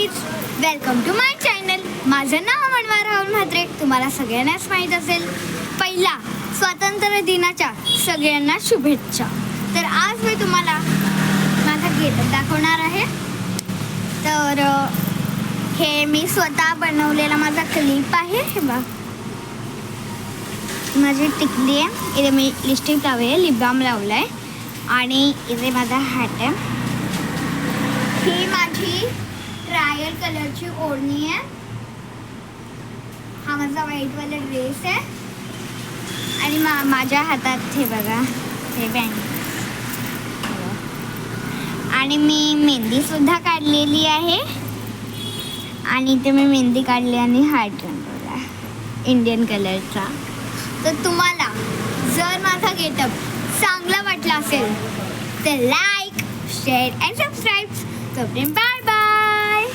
Guys, welcome to my channel. माझं नाव मनवा राहुल म्हात्रे. तुम्हाला सगळ्यांनाच माहीत असेल, पहिला स्वातंत्र्य दिनाच्या सगळ्यांना शुभेच्छा. तर आज मी तुम्हाला माझा गेटअप दाखवणार आहे. तर हे मी स्वतः बनवलेला माझा क्लिप आहे. हे बघ, माझी टिकली आहे, इथे मी लिपस्टिक लावली आहे, लिप बाम लावला आहे आणि इथे माझा हॅट आहे. ही माझी ट्रायल कलरची ओढणी आहे. हा माझा व्हाईटवाला ड्रेस आहे आणि माझ्या हातात हे बघा, हे बँड आणि मी मेहंदीसुद्धा काढलेली आहे. आणि इथे मी मेहंदी काढली आणि हार्ट रंगवला इंडियन कलरचा. तर तुम्हाला जर माझा गेटअप चांगला वाटला असेल तर लाईक, शेअर अँड सबस्क्राईब. तोपर्यंत बाय.